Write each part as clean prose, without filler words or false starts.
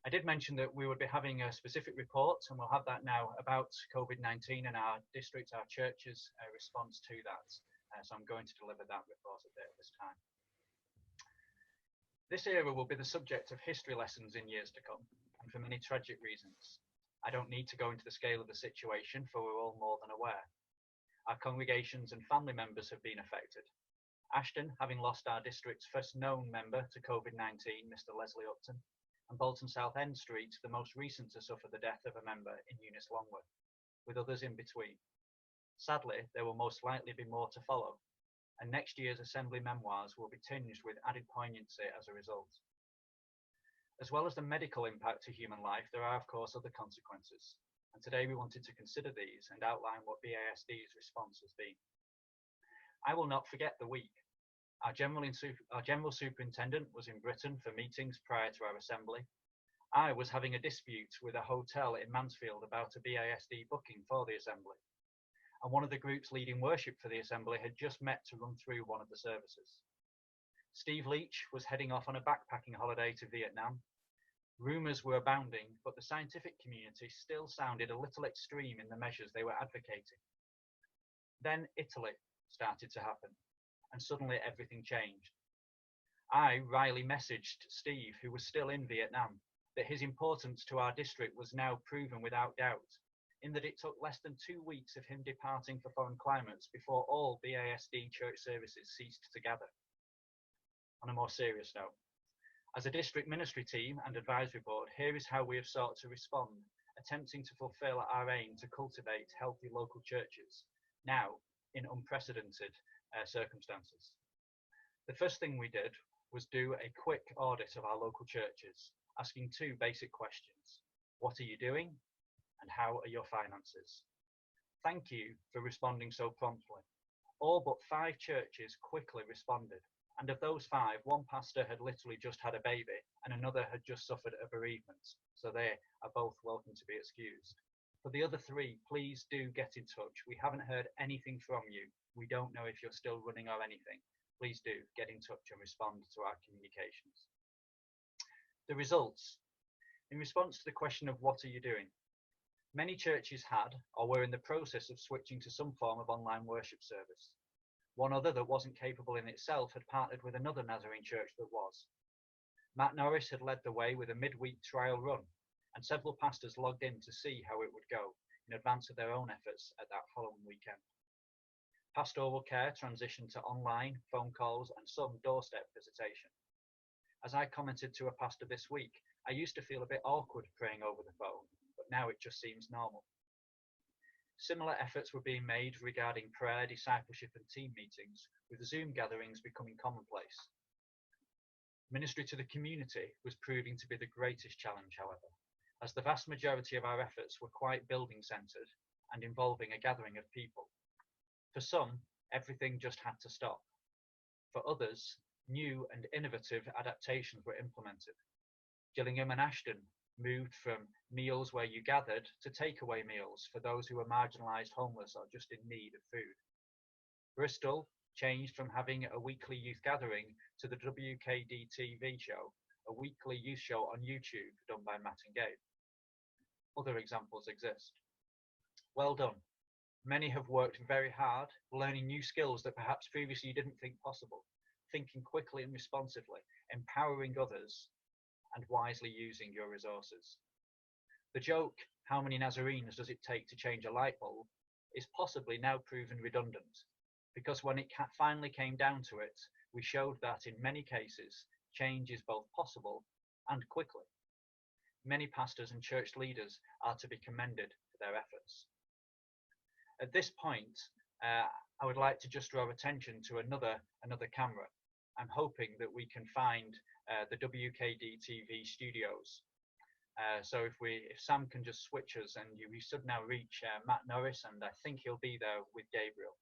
I did mention that we would be having a specific report, and we'll have that now, about COVID-19 and our district, our church's response to that. So I'm going to deliver that report a bit at this time. This era will be the subject of history lessons in years to come, and for many tragic reasons. I don't need to go into the scale of the situation, for we're all more than aware. Our congregations and family members have been affected. Ashton, having lost our district's first known member to COVID-19, Mr. Leslie Upton, and Bolton South End Street, the most recent to suffer the death of a member in Eunice Longworth, with others in between. Sadly, there will most likely be more to follow, and next year's Assembly memoirs will be tinged with added poignancy as a result. As well as the medical impact to human life, there are of course other consequences, and today we wanted to consider these and outline what BASD's response has been. I will not forget the week. Our General Superintendent was in Britain for meetings prior to our Assembly. I was having a dispute with a hotel in Mansfield about a BASD booking for the Assembly, and one of the groups leading worship for the Assembly had just met to run through one of the services. Steve Leach was heading off on a backpacking holiday to Vietnam. Rumours were abounding, but the scientific community still sounded a little extreme in the measures they were advocating. Then Italy started to happen, and suddenly everything changed. I wryly messaged Steve, who was still in Vietnam, that his importance to our district was now proven without doubt, in that it took less than 2 weeks of him departing for foreign climates before all BASD church services ceased to gather. On a more serious note, as a district ministry team and advisory board, here is how we have sought to respond, attempting to fulfil our aim to cultivate healthy local churches, now in unprecedented circumstances. The first thing we did was do a quick audit of our local churches, asking 2 basic questions. What are you doing? And how are your finances? Thank you for responding so promptly. All but 5 churches quickly responded, and of those 5, one pastor had literally just had a baby and another had just suffered a bereavement, so they are both welcome to be excused. For the other 3, please do get in touch. We haven't heard anything from you. We don't know if you're still running or anything. Please do get in touch and respond to our communications. The results. In response to the question of what are you doing, many churches had or were in the process of switching to some form of online worship service. One other that wasn't capable in itself had partnered with another Nazarene church that was. Matt Norris had led the way with a midweek trial run, and several pastors logged in to see how it would go in advance of their own efforts at that following weekend. Pastoral care transitioned to online, phone calls, and some doorstep visitation. As I commented to a pastor this week, I used to feel a bit awkward praying over the phone, but now it just seems normal. Similar efforts were being made regarding prayer, discipleship, and team meetings, with Zoom gatherings becoming commonplace. Ministry to the community was proving to be the greatest challenge, however, as the vast majority of our efforts were quite building-centred and involving a gathering of people. For some, everything just had to stop. For others, new and innovative adaptations were implemented. Gillingham and Ashton moved from meals where you gathered to takeaway meals for those who were marginalised, homeless, or just in need of food. Bristol changed from having a weekly youth gathering to the WKD TV show, a weekly youth show on YouTube done by Matt and Gabe. Other examples exist. Well done. Many have worked very hard, learning new skills that perhaps previously you didn't think possible, thinking quickly and responsively, empowering others, and wisely using your resources. The joke, how many Nazarenes does it take to change a light bulb, is possibly now proven redundant, because when it finally came down to it, we showed that in many cases, change is both possible and quickly. Many pastors and church leaders are to be commended for their efforts. At this point, I would like to just draw attention to another camera. I'm hoping that we can find the WKD TV studios. So if Sam can just switch us, and we should now reach Matt Norris, and I think he'll be there with Gabriel.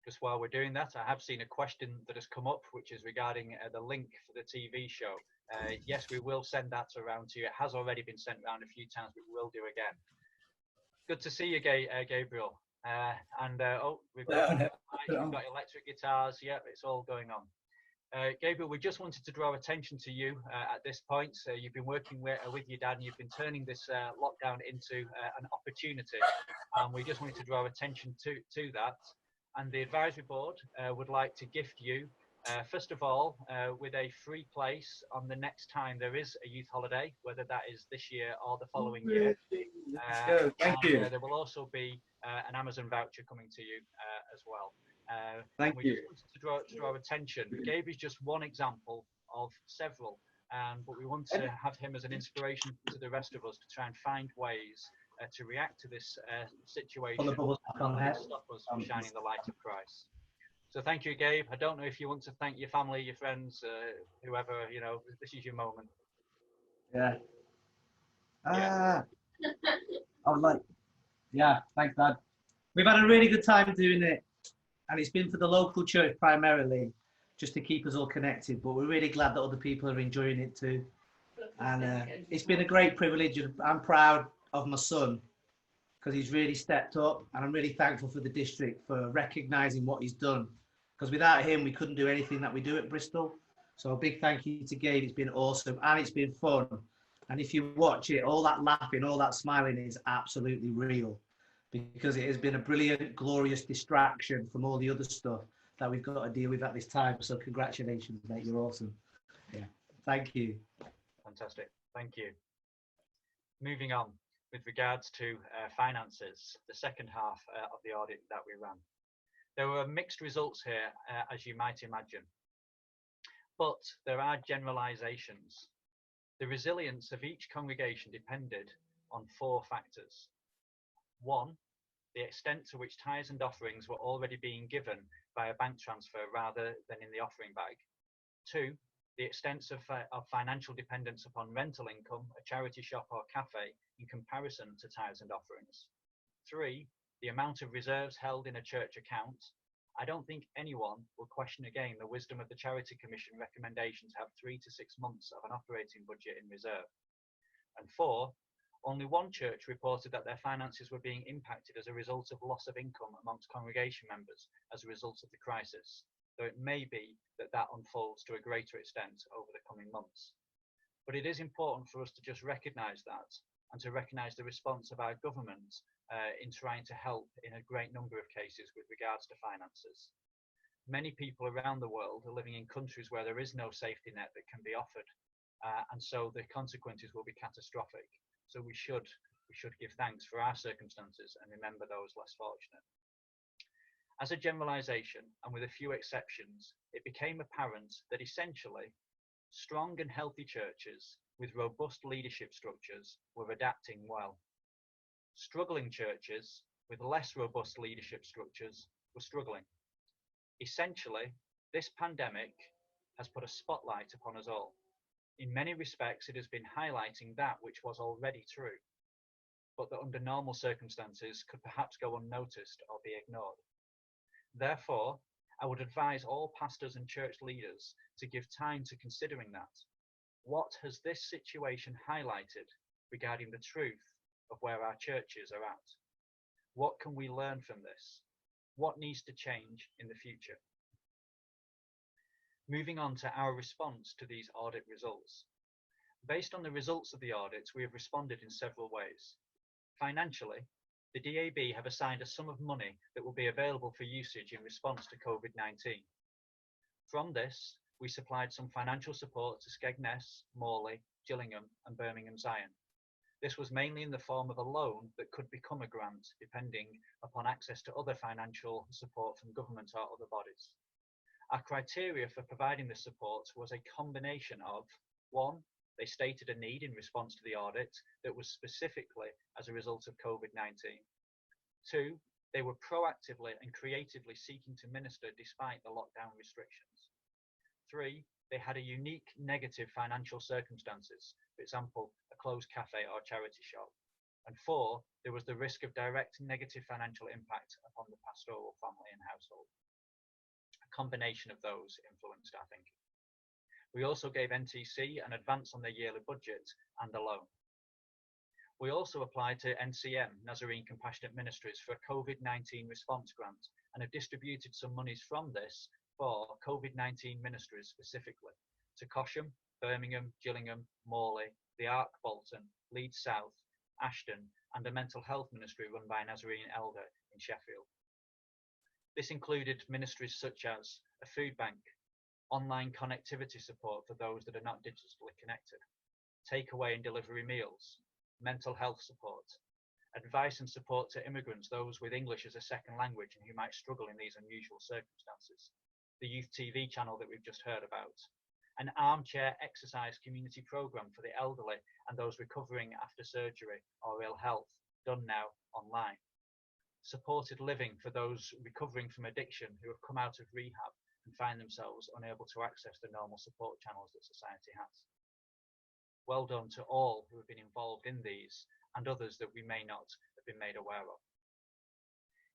Just while we're doing that, I have seen a question that has come up, which is regarding the link for the TV show. Yes, we will send that around to you. It has already been sent around a few times, but we will do again. Good to see you, Gabriel. Oh, we've got electric guitars. Yep, it's all going on. Gabriel, we just wanted to draw attention to you at this point. So you've been working with your dad and you've been turning this lockdown into an opportunity. We just wanted to draw attention to that. And the advisory board would like to gift you, first of all, with a free place on the next time there is a youth holiday, whether that is this year or the following year. Let's go. Thank you. There will also be an Amazon voucher coming to you as well. Thank you. Just wanted to draw attention. Gabe is just one example of several, but we want to have him as an inspiration to the rest of us to try and find ways to react to this situation and stop us from shining the light of Christ. So thank you, Gabe. I don't know if you want to thank your family, your friends, whoever, you know, this is your moment. Yeah. I would like, yeah, thanks, Dad. We've had a really good time doing it, and it's been for the local church primarily, just to keep us all connected, but we're really glad that other people are enjoying it too. And it's been a great privilege. I'm proud of my son because he's really stepped up, and I'm really thankful for the district for recognising what he's done, because without him we couldn't do anything that we do at Bristol. So a big thank you to Gabe. It's been awesome and it's been fun. And if you watch it, all that laughing, all that smiling is absolutely real, because it has been a brilliant, glorious distraction from all the other stuff that we've got to deal with at this time. So congratulations, mate. You're awesome. Yeah. Thank you. Fantastic. Thank you. Moving on with regards to finances, the second half of the audit that we ran. There were mixed results here, as you might imagine, but there are generalizations. The resilience of each congregation depended on 4 factors. 1, the extent to which tithes and offerings were already being given by a bank transfer rather than in the offering bag. 2, the extent of financial dependence upon rental income, a charity shop or cafe in comparison to tithes and offerings. 3, the amount of reserves held in a church account. I don't think anyone will question again the wisdom of the Charity Commission recommendation to have 3 to 6 months of an operating budget in reserve. And 4, only one church reported that their finances were being impacted as a result of loss of income amongst congregation members as a result of the crisis, though it may be that that unfolds to a greater extent over the coming months. But it is important for us to just recognise that, and to recognise the response of our government in trying to help in a great number of cases with regards to finances. Many people around the world are living in countries where there is no safety net that can be offered, and so the consequences will be catastrophic. So we should give thanks for our circumstances and remember those less fortunate. As a generalisation, and with a few exceptions, it became apparent that essentially strong and healthy churches with robust leadership structures were adapting well. Struggling churches with less robust leadership structures were struggling. Essentially, this pandemic has put a spotlight upon us all. In many respects, it has been highlighting that which was already true, but that under normal circumstances could perhaps go unnoticed or be ignored. Therefore, I would advise all pastors and church leaders to give time to considering that. What has this situation highlighted regarding the truth of where our churches are at? What can we learn from this? What needs to change in the future? Moving on to our response to these audit results. Based on the results of the audits, we have responded in several ways. Financially, the DAB have assigned a sum of money that will be available for usage in response to COVID-19. From this, we supplied some financial support to Skegness, Morley, Gillingham and Birmingham Zion. This was mainly in the form of a loan that could become a grant, depending upon access to other financial support from government or other bodies. Our criteria for providing this support was a combination of, 1, they stated a need in response to the audit that was specifically as a result of COVID-19. 2, they were proactively and creatively seeking to minister despite the lockdown restrictions. 3, they had a unique negative financial circumstances, for example, a closed cafe or charity shop. And 4, there was the risk of direct negative financial impact upon the pastoral family and household. A combination of those influenced our thinking. We also gave NTC an advance on their yearly budget and a loan. We also applied to NCM, Nazarene Compassionate Ministries, for a COVID-19 response grant and have distributed some monies from this for COVID-19 ministries specifically to Cosham, Birmingham, Gillingham, Morley, the Ark Bolton, Leeds South, Ashton, and a mental health ministry run by a Nazarene elder in Sheffield. This included ministries such as a food bank, online connectivity support for those that are not digitally connected, takeaway and delivery meals, mental health support, advice and support to immigrants, those with English as a second language and who might struggle in these unusual circumstances, the youth TV channel that we've just heard about, an armchair exercise community program for the elderly and those recovering after surgery or ill health, done now online, supported living for those recovering from addiction who have come out of rehab and find themselves unable to access the normal support channels that society has. Well done to all who have been involved in these and others that we may not have been made aware of.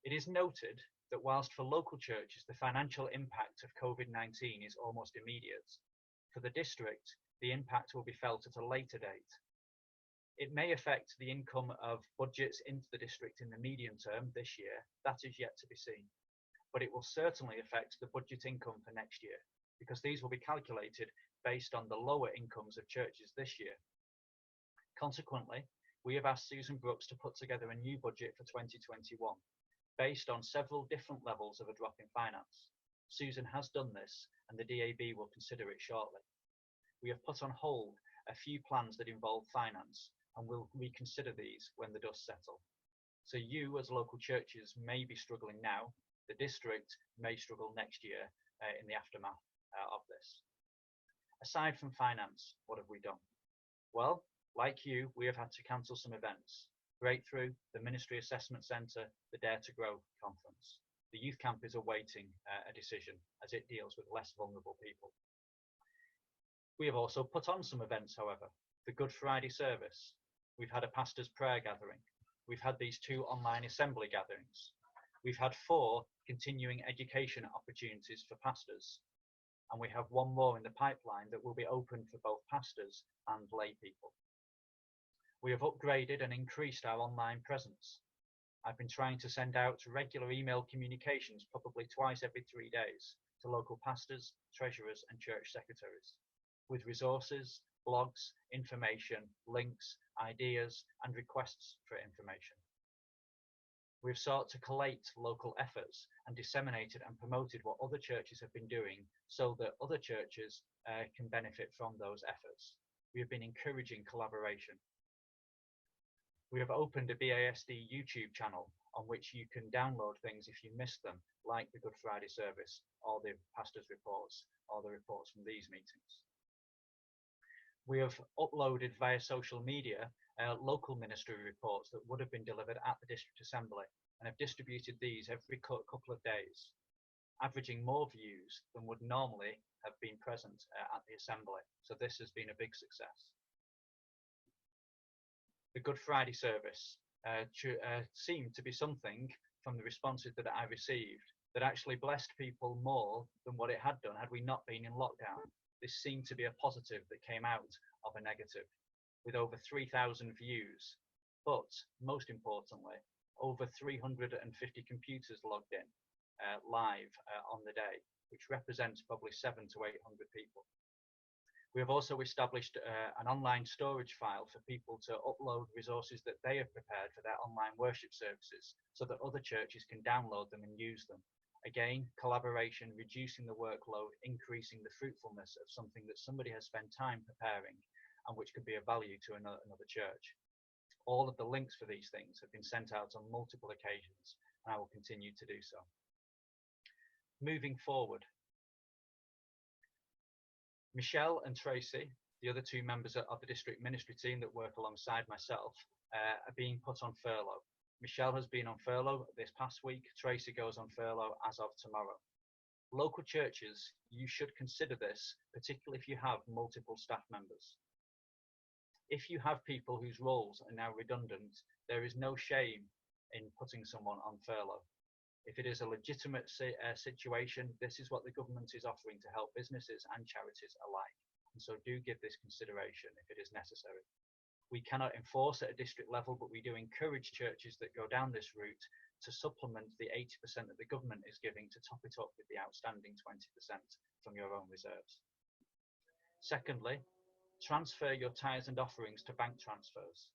It is noted that whilst for local churches the financial impact of COVID-19 is almost immediate, for the district the impact will be felt at a later date. It may affect the income of budgets into the district in the medium term this year, that is yet to be seen, but it will certainly affect the budget income for next year, because these will be calculated based on the lower incomes of churches this year. Consequently, we have asked Susan Brooks to put together a new budget for 2021, based on several different levels of a drop in finance. Susan has done this, and the DAB will consider it shortly. We have put on hold a few plans that involve finance, and will reconsider these when the dust settles. So you, as local churches, may be struggling now. The district may struggle next year in the aftermath of this. Aside from finance, what have we done? Well, like you, we have had to cancel some events. Breakthrough, the Ministry Assessment Centre, the Dare to Grow conference. The youth camp is awaiting a decision as it deals with less vulnerable people. We have also put on some events, however. The Good Friday service. We've had a pastor's prayer gathering. We've had these 2 online assembly gatherings. We've had 4 continuing education opportunities for pastors. And we have 1 more in the pipeline that will be open for both pastors and lay people. We have upgraded and increased our online presence. I've been trying to send out regular email communications, probably twice every 3 days, to local pastors, treasurers and church secretaries, with resources, blogs, information, links, ideas and requests for information. We've sought to collate local efforts and disseminated and promoted what other churches have been doing so that other churches can benefit from those efforts. We have been encouraging collaboration. We have opened a BASD YouTube channel on which you can download things if you miss them, like the Good Friday service or the pastor's reports or the reports from these meetings. We have uploaded via social media local ministry reports that would have been delivered at the district assembly and have distributed these every couple of days, averaging more views than would normally have been present at the assembly. So this has been a big success. The Good Friday service seemed to be something from the responses that I received that actually blessed people more than what it had done had we not been in lockdown. This seemed to be a positive that came out of a negative, with over 3,000 views, but most importantly, over 350 computers logged in live on the day, which represents probably 700 to 800 people. We have also established an online storage file for people to upload resources that they have prepared for their online worship services so that other churches can download them and use them. Again, collaboration, reducing the workload, increasing the fruitfulness of something that somebody has spent time preparing and which could be of value to another church. All of the links for these things have been sent out on multiple occasions, and I will continue to do so. Moving forward, Michelle and Tracy, the other 2 members of the district ministry team that work alongside myself, are being put on furlough. Michelle has been on furlough this past week. Tracy goes on furlough as of tomorrow. Local churches, you should consider this, particularly if you have multiple staff members. If you have people whose roles are now redundant, there is no shame in putting someone on furlough. If it is a legitimate situation, this is what the government is offering to help businesses and charities alike. And so do give this consideration if it is necessary. We cannot enforce at a district level, but we do encourage churches that go down this route to supplement the 80% that the government is giving to top it up with the outstanding 20% from your own reserves. Secondly, transfer your tithes and offerings to bank transfers.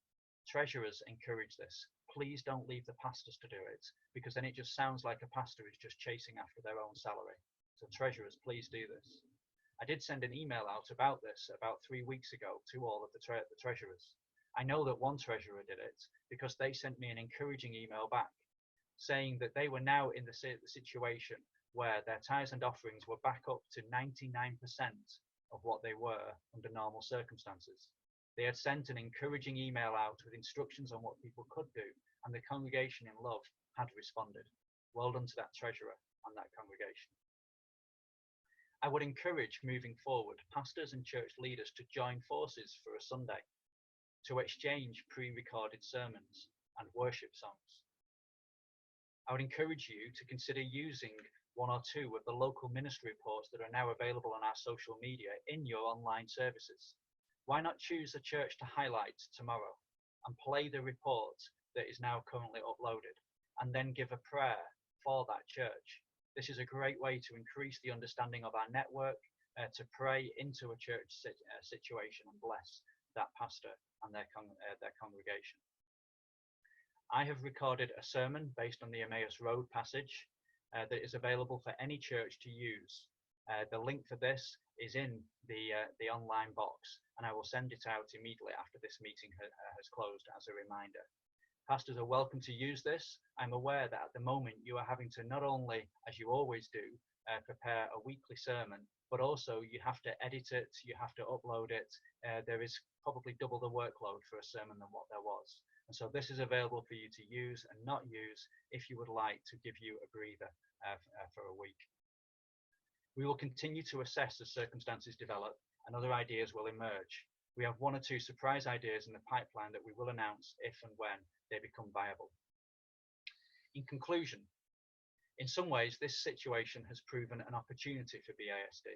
Treasurers encourage this. Please don't leave the pastors to do it, because then it just sounds like a pastor is just chasing after their own salary. So treasurers, please do this. I did send an email out about this about 3 weeks ago to all of the treasurers. I know that one treasurer did it because they sent me an encouraging email back saying that they were now in the situation where their tithes and offerings were back up to 99% of what they were under normal circumstances. They had sent an encouraging email out with instructions on what people could do, and the congregation in love had responded. Well done to that treasurer and that congregation. I would encourage moving forward pastors and church leaders to join forces for a Sunday to exchange pre-recorded sermons and worship songs. I would encourage you to consider using one or two of the local ministry reports that are now available on our social media in your online services. Why not choose a church to highlight tomorrow and play the report that is now currently uploaded, and then give a prayer for that church? This is a great way to increase the understanding of our network, to pray into a church situation and bless that pastor and their congregation. I have recorded a sermon based on the Emmaus Road passage that is available for any church to use. The link for this is in the online box, and I will send it out immediately after this meeting has closed as a reminder. Pastors are welcome to use this. I'm aware that at the moment you are having to not only, as you always do, prepare a weekly sermon, but also you have to edit it, you have to upload it. There is probably double the workload for a sermon than what there was. And so this is available for you to use and not use if you would like to give you a breather for a week. We will continue to assess as circumstances develop and other ideas will emerge. We have one or two surprise ideas in the pipeline that we will announce if and when they become viable. In conclusion, in some ways, this situation has proven an opportunity for BASD.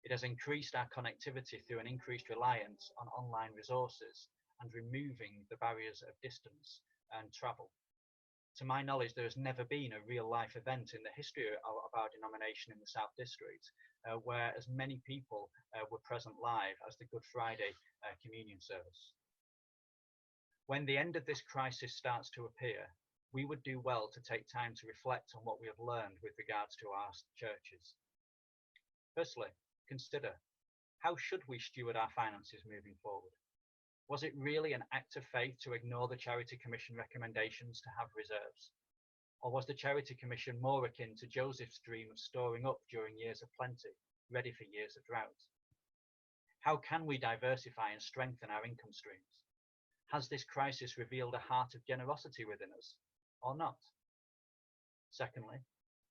It has increased our connectivity through an increased reliance on online resources and removing the barriers of distance and travel. To my knowledge, there has never been a real-life event in the history of our denomination in the South District where as many people were present live as the Good Friday communion service. When the end of this crisis starts to appear, we would do well to take time to reflect on what we have learned with regards to our churches. Firstly, consider, how should we steward our finances moving forward? Was it really an act of faith to ignore the Charity Commission recommendations to have reserves? Or was the Charity Commission more akin to Joseph's dream of storing up during years of plenty, ready for years of drought? How can we diversify and strengthen our income streams? Has this crisis revealed a heart of generosity within us, or not? Secondly,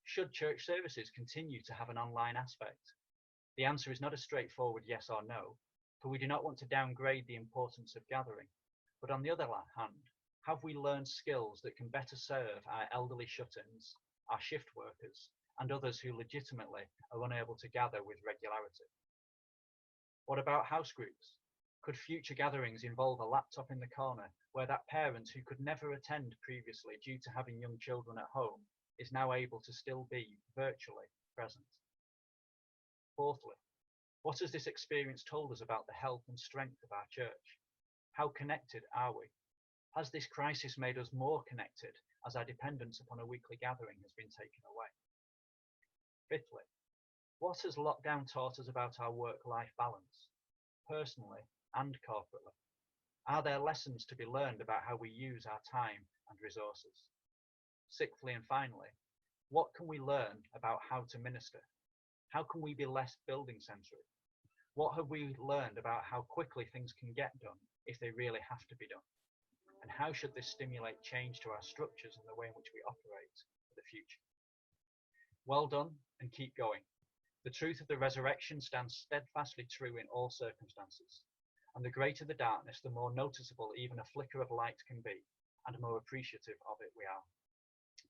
should church services continue to have an online aspect? The answer is not a straightforward yes or no, for we do not want to downgrade the importance of gathering. But on the other hand, have we learned skills that can better serve our elderly shut-ins, our shift workers, and others who legitimately are unable to gather with regularity? What about house groups? Could future gatherings involve a laptop in the corner where that parent who could never attend previously due to having young children at home is now able to still be virtually present? Fourthly, what has this experience told us about the health and strength of our church? How connected are we? Has this crisis made us more connected as our dependence upon a weekly gathering has been taken away? Fifthly, what has lockdown taught us about our work-life balance, personally and corporately? Are there lessons to be learned about how we use our time and resources? Sixthly and finally, what can we learn about how to minister? How can we be less building-centric? What have we learned about how quickly things can get done if they really have to be done? And how should this stimulate change to our structures and the way in which we operate for the future? Well done, and keep going. The truth of the resurrection stands steadfastly true in all circumstances. And the greater the darkness, the more noticeable even a flicker of light can be, and more appreciative of it we are.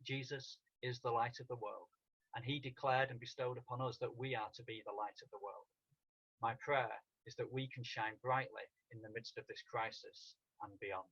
Jesus is the light of the world, and he declared and bestowed upon us that we are to be the light of the world. My prayer is that we can shine brightly in the midst of this crisis and beyond.